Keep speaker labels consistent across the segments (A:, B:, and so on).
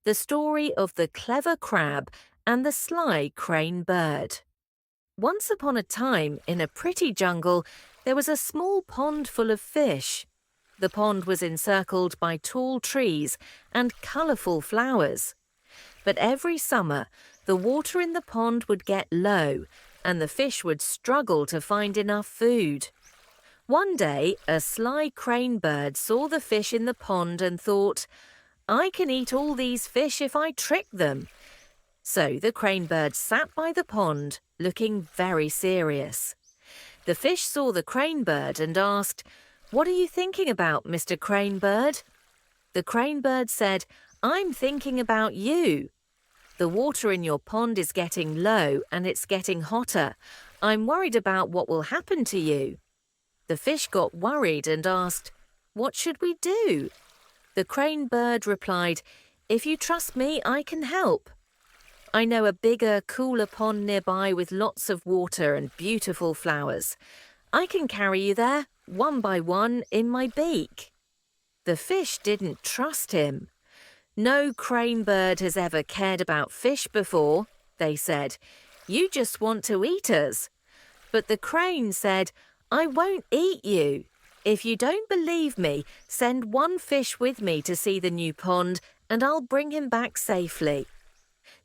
A: the story of the clever crab and the sly crane bird. Once upon a time, in a pretty jungle, there was a small pond full of fish. The pond was encircled by tall trees and colourful flowers. But every summer, the water in the pond would get low, and the fish would struggle to find enough food. One day, a sly crane bird saw the fish in the pond and thought, "I can eat all these fish if I trick them." So the crane bird sat by the pond, looking very serious. The fish saw the crane bird and asked, "What are you thinking about, Mr. Crane Bird?" The crane bird said, "I'm thinking about you. The water in your pond is getting low and it's getting hotter. I'm worried about what will happen to you." The fish got worried and asked, "What should we do?" The crane bird replied, "If you trust me, I can help. I know a bigger, cooler pond nearby with lots of water and beautiful flowers. I can carry you there, one by one, in my beak." The fish didn't trust him. "No crane bird has ever cared about fish before," they said. "You just want to eat us." But the crane said, "I won't eat you. If you don't believe me, send one fish with me to see the new pond, and I'll bring him back safely."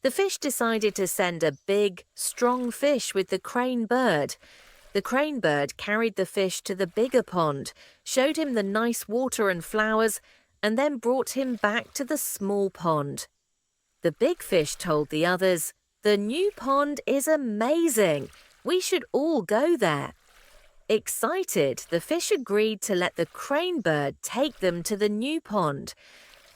A: The fish decided to send a big, strong fish with the crane bird. The crane bird carried the fish to the bigger pond, showed him the nice water and flowers, and then brought him back to the small pond. The big fish told the others, "The new pond is amazing. We should all go there." Excited, the fish agreed to let the crane bird take them to the new pond.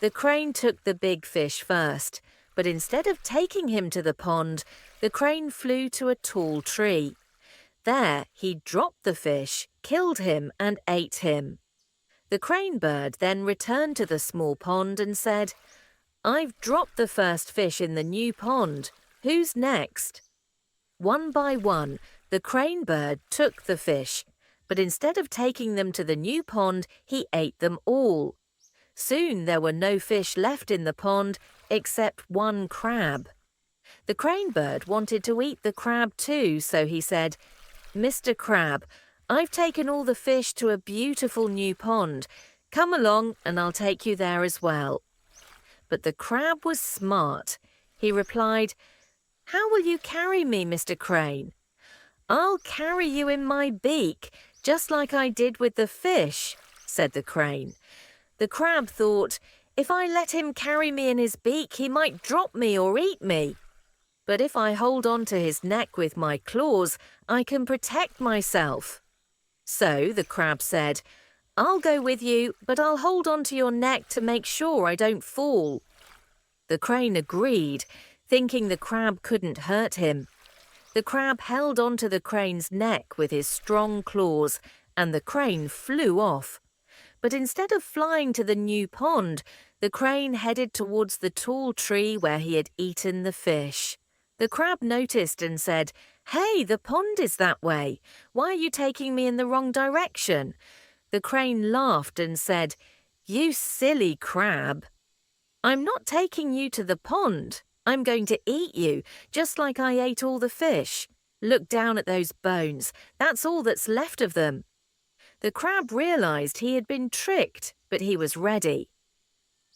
A: The crane took the big fish first, but instead of taking him to the pond, the crane flew to a tall tree. There, he dropped the fish, killed him, and ate him. The crane bird then returned to the small pond and said, "I've dropped the first fish in the new pond. Who's next?" One by one, the crane bird took the fish, but instead of taking them to the new pond, he ate them all. Soon there were no fish left in the pond except one crab. The crane bird wanted to eat the crab too, so he said, "Mr. Crab, I've taken all the fish to a beautiful new pond. Come along and I'll take you there as well." But the crab was smart. He replied, "How will you carry me, Mr. Crane?" "I'll carry you in my beak, just like I did with the fish," said the crane. The crab thought, "If I let him carry me in his beak, he might drop me or eat me. But if I hold on to his neck with my claws, I can protect myself." So the crab said, "I'll go with you, but I'll hold on to your neck to make sure I don't fall." The crane agreed, thinking the crab couldn't hurt him. The crab held onto the crane's neck with his strong claws, and the crane flew off. But instead of flying to the new pond, the crane headed towards the tall tree where he had eaten the fish. The crab noticed and said, "Hey, the pond is that way. Why are you taking me in the wrong direction?" The crane laughed and said, "You silly crab. I'm not taking you to the pond. I'm going to eat you, just like I ate all the fish. Look down at those bones. That's all that's left of them." The crab realized he had been tricked, but he was ready.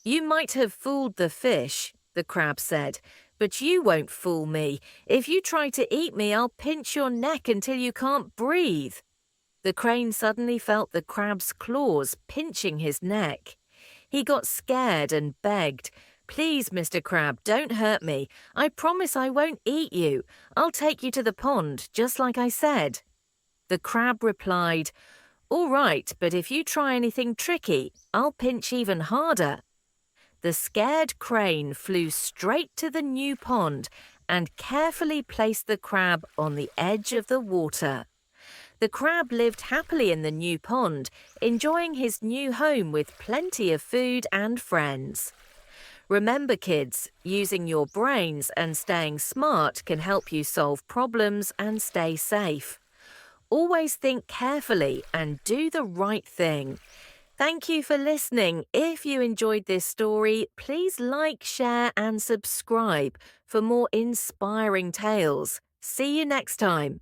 A: "You might have fooled the fish," the crab said, "but you won't fool me. If you try to eat me, I'll pinch your neck until you can't breathe." The crane suddenly felt the crab's claws pinching his neck. He got scared and begged, "Please, Mr. Crab, don't hurt me. I promise I won't eat you. I'll take you to the pond, just like I said." The crab replied, "All right, but if you try anything tricky, I'll pinch even harder." The scared crane flew straight to the new pond and carefully placed the crab on the edge of the water. The crab lived happily in the new pond, enjoying his new home with plenty of food and friends. Remember, kids, using your brains and staying smart can help you solve problems and stay safe. Always think carefully and do the right thing. Thank you for listening. If you enjoyed this story, please like, share, and subscribe for more inspiring tales. See you next time.